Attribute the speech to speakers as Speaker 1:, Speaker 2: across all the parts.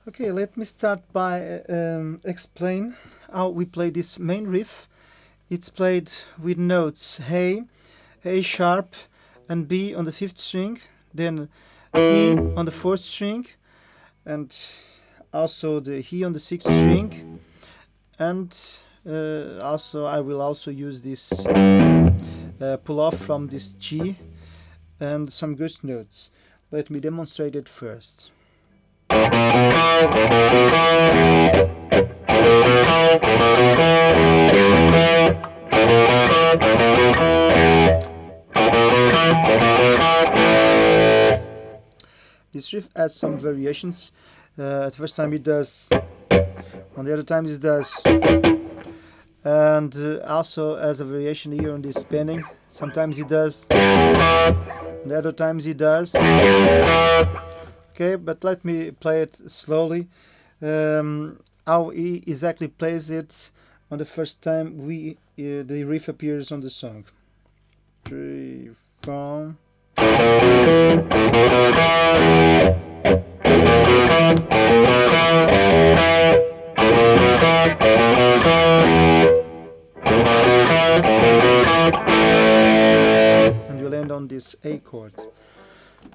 Speaker 1: Okay, let me start by explain how we play this main riff. It's played with notes A sharp and B on the 5th string, then E on the 4th string, and also the E on the 6th string, and also I will also use this pull off from this G and some ghost notes. Let me demonstrate it first. This riff has some variations. At the first time it does, on the other times it does, and also as a variation here on this bending. Sometimes it does, on the other times it does. Okay, but let me play it slowly. How he exactly plays it on the first time the riff appears on the song. 3, 4. And you'll end on this A chord.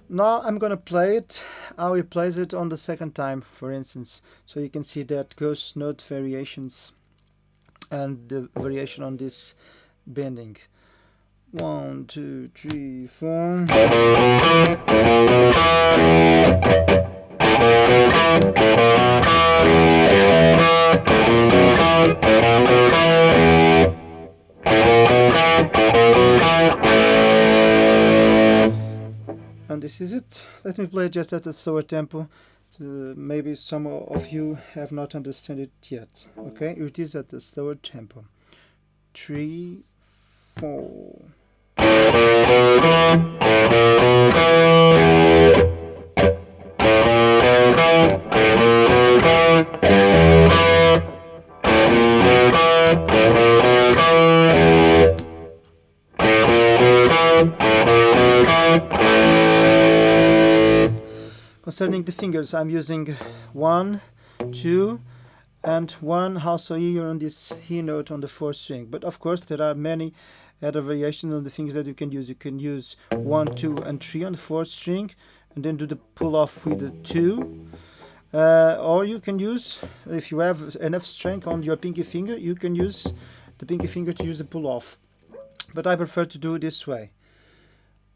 Speaker 1: Now I'm gonna play it how he plays it on the second time, for instance, so you can see that ghost note variations and the variation on this bending. 1, 2, 3, 4. And this is it. Let me play just at a slower tempo. Maybe some of you have not understood it yet. Okay, it is at a slower tempo. 3, 4. Concerning the fingers, I'm using 1, 2, and 1 also here on this E note on the 4th string. But of course there are many other variations on the fingers that you can use. You can use 1, 2, and 3 on the 4th string, and then do the pull off with the 2. Or you can use, if you have enough strength on your pinky finger, you can use the pinky finger to use the pull off. But I prefer to do it this way.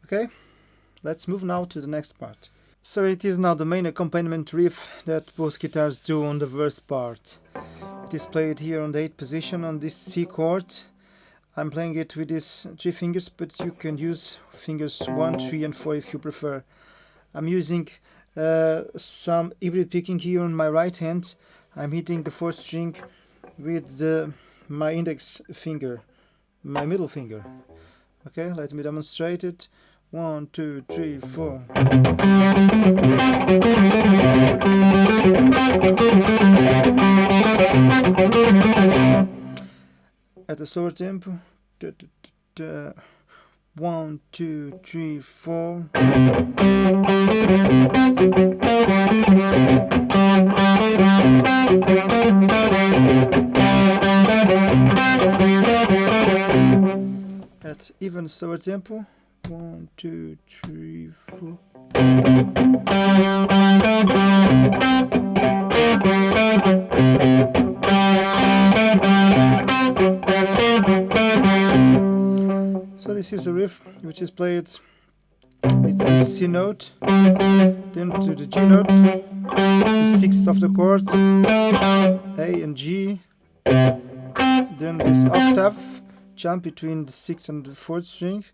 Speaker 1: Okay, let's move now to the next part. So it is now the main accompaniment riff that both guitars do on the verse part. It is played here on the 8th position on this C chord. I'm playing it with these 3 fingers, but you can use fingers 1, 3 and 4 if you prefer. I'm using some hybrid picking here on my right hand. I'm hitting the 4th string with my index finger, my middle finger. Okay, let me demonstrate it. 1, 2, 3, 4. At a slower tempo. 1, 2, 3, 4. At even slower tempo. 1, 2, 3, 4. So this is a riff which is played with the C note, then to the G note, the 6th of the chord, A and G, then this octave jump between the 6th and the 4th string,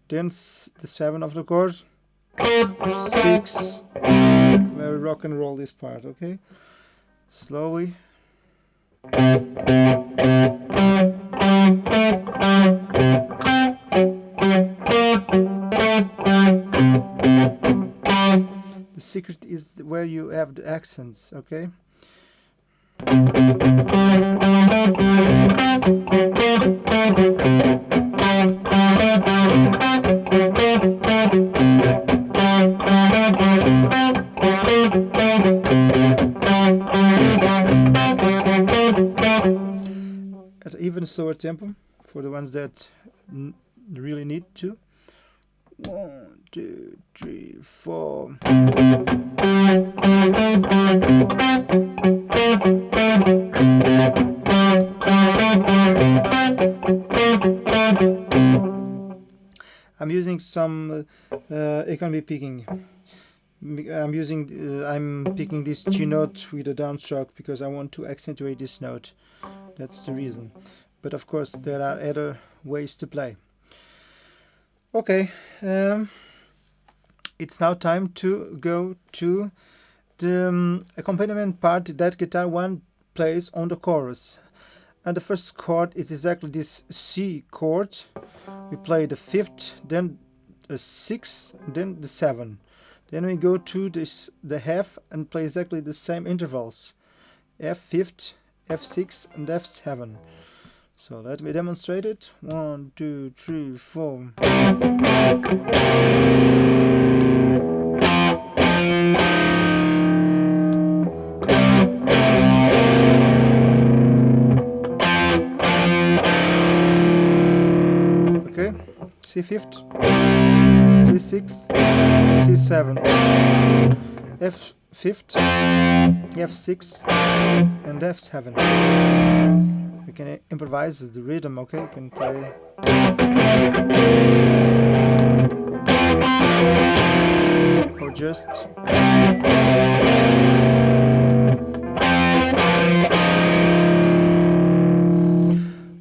Speaker 1: then the 7 of the chord, 6, very rock and roll this part, okay? Slowly. The secret is where you have the accents, okay? slower tempo for the ones that really need to. 1, 2, 3, 4. I'm using some economy picking. I'm picking this G note with a downstroke because I want to accentuate this note. That's the reason. But of course there are other ways to play. Okay, it's now time to go to the accompaniment part that guitar one plays on the chorus. And the first chord is exactly this C chord. We play the 5th, then the 6th, then the 7. Then we go to the F and play exactly the same intervals. F5, F6 and F7. So let me demonstrate it. 1, 2, 3, 4. Okay, C5, C6, C7, F5, F6 and F7. We can improvise the rhythm, okay? You can play. Or just.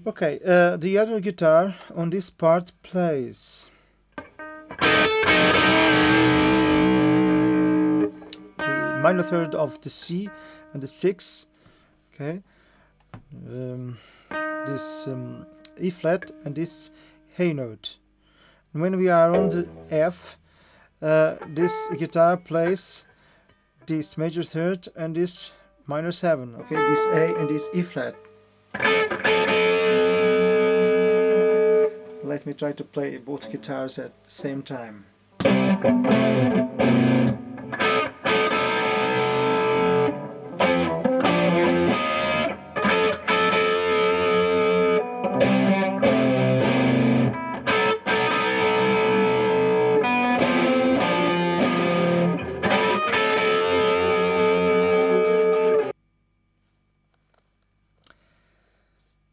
Speaker 1: Okay, the other guitar on this part plays the minor third of the C and the 6, okay? This E flat and this A note. And when we are on the F, this guitar plays this major third and this minor 7, okay? This A and this E flat. Let me try to play both guitars at the same time.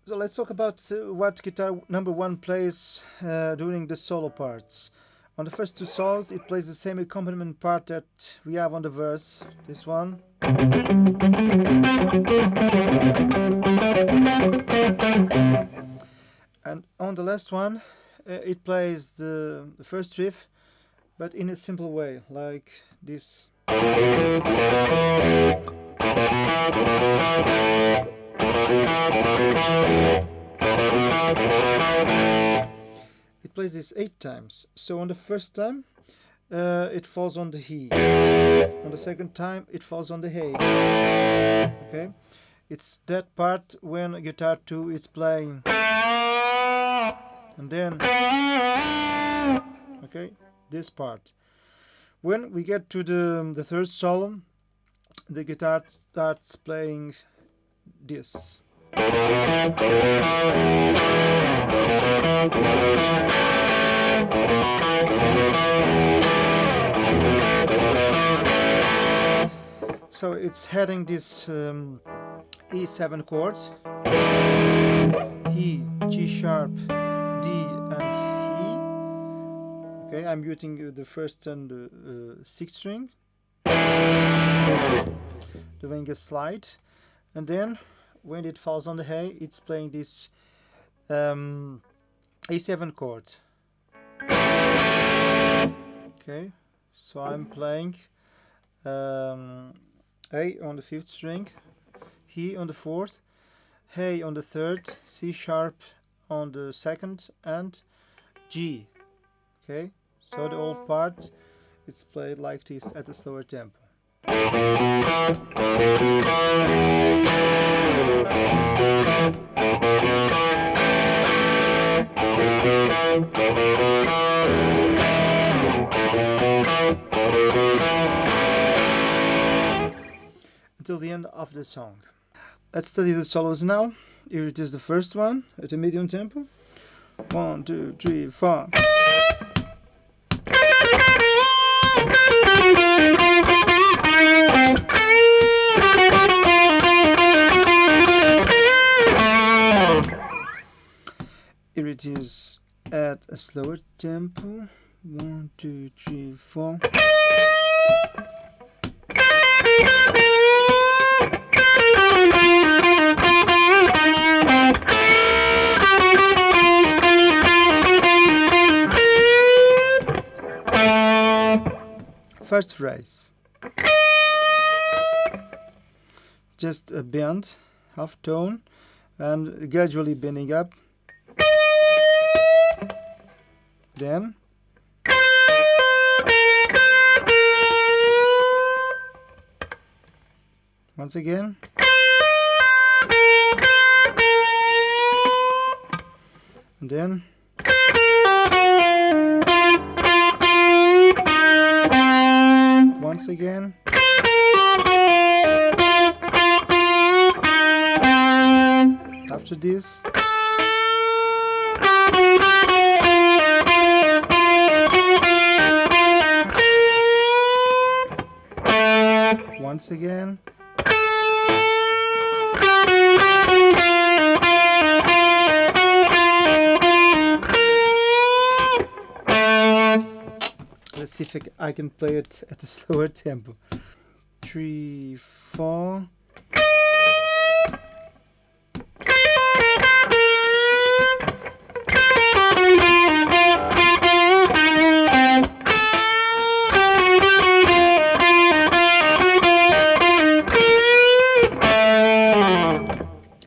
Speaker 1: So let's talk about what guitar number 1 plays during the solo parts. On the first 2 solos it plays the same accompaniment part that we have on the verse, this one. And on the last one it plays the first riff, but in a simple way, like this. It plays this 8 times. So on the first time it falls on the E. On the second time it falls on the A. Okay, it's that part when guitar 2 is playing, and then okay, this part. When we get to the third solo, the guitar starts playing this. So it's heading this E7 chord, E, G sharp, D and E. Okay, I'm muting the first and the 6th string, doing a slide, and then when it falls on the A, it's playing this A7 chord. Okay, so I'm playing A on the 5th string, E on the 4th, A on the 3rd, C sharp on the 2nd, and G. Okay, so the whole part it's played like this at a slower tempo. Until the end of the song. Let's study the solos now. Here it is, the first one at a medium tempo. 1, 2, 3, 4. Here it is at a slower tempo. 1, 2, 3, 4. First phrase. Just a bend, half tone, and gradually bending up. Then once again, and then once again, after this, once again, let's see if I can play it at a slower tempo. 3, 4.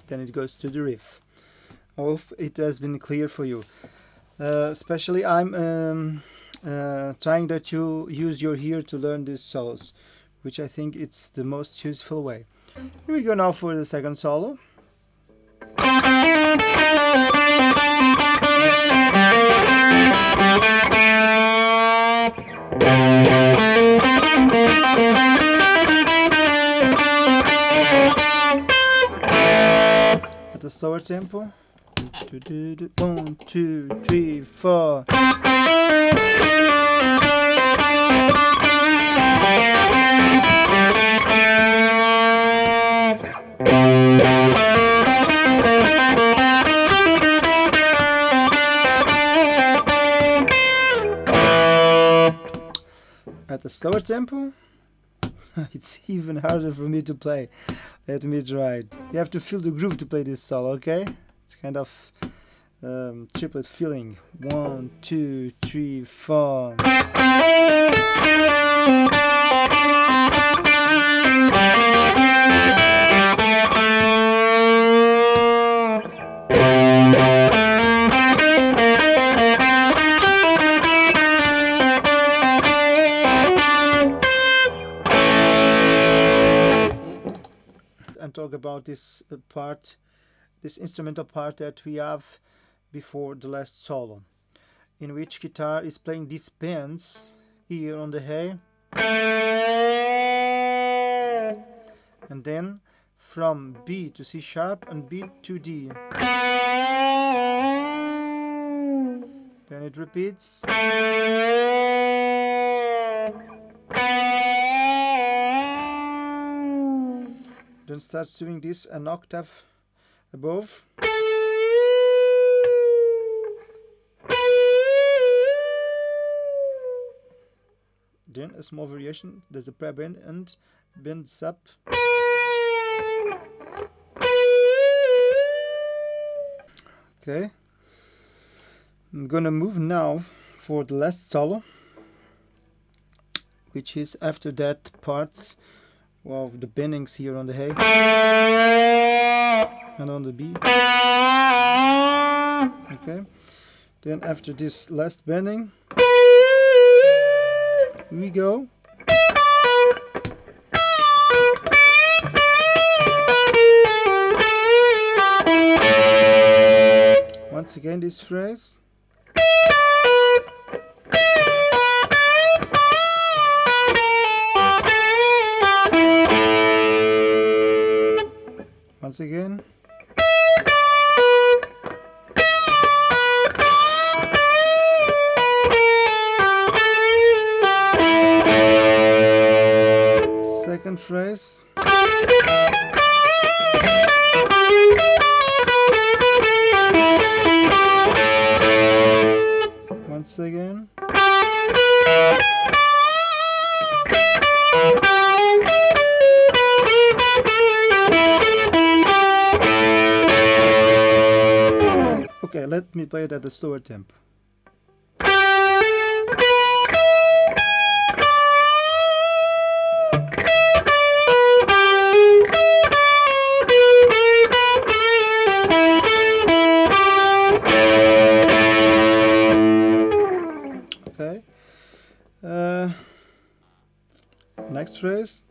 Speaker 1: Then it goes to the riff. I hope it has been clear for you. Especially I'm trying that you use your ear to learn these solos, which I think it's the most useful way. Here we go now for the second solo. At a slower tempo. 1, 2, 3, 4. At a slower tempo, it's even harder for me to play. Let me try it. You have to feel the groove to play this solo, okay? It's kind of triplet feeling. 1, 2, 3, 4. And talk about this part, this instrumental part that we have before the last solo, in which guitar is playing these bends here on the A, and then from B to C sharp and B to D. Then it repeats. Then starts doing this an octave above. Then a small variation, there's a pre-bend and bends up. Okay, I'm gonna move now for the last solo, which is after that parts of the bendings here on the A and on the B. Okay, then after this last bending, we go. Once again this phrase. Once again. Second phrase. Once again. Okay, let me play it at a slower tempo. Okay. Next phrase.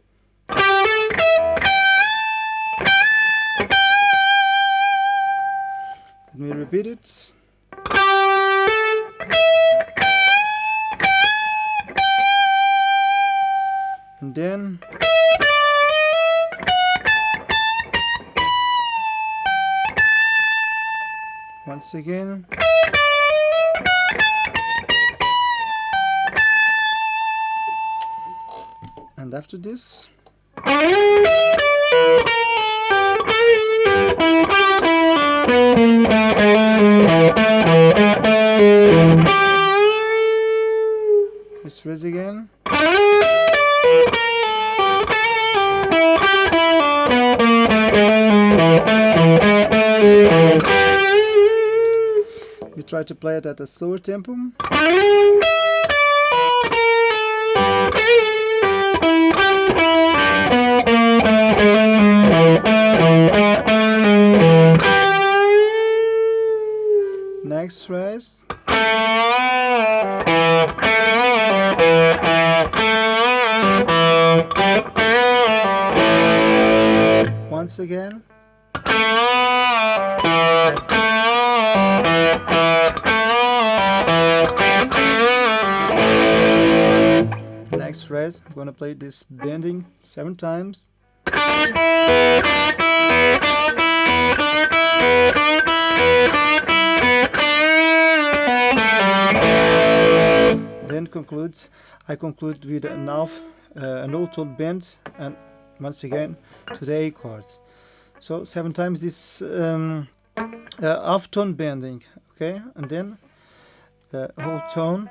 Speaker 1: Let me repeat it. And then once again. And after this, this phrase again. We try to play it at a slower tempo. Next phrase. Once again. Next phrase. I'm gonna play this bending 7 times. Then I conclude with an old tone bend, and once again to the A chords. So 7 times this half tone bending, okay, and then whole tone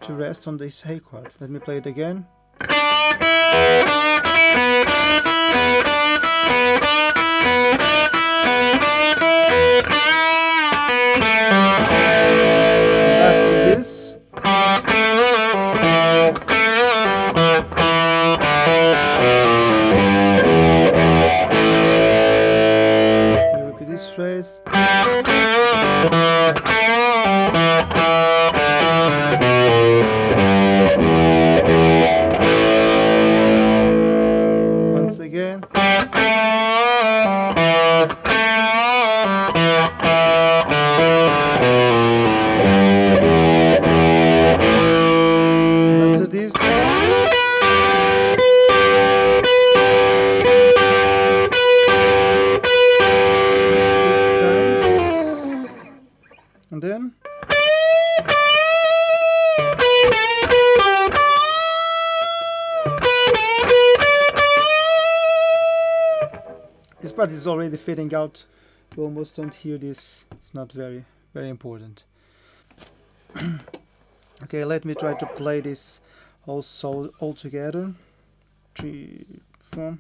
Speaker 1: to rest on this A chord. Let me play it again. And after this, you repeat this phrase. Once again. And after this, and then this part is already fading out. You almost don't hear this. It's not very important. Okay, let me try to play this also all together. 3, 4.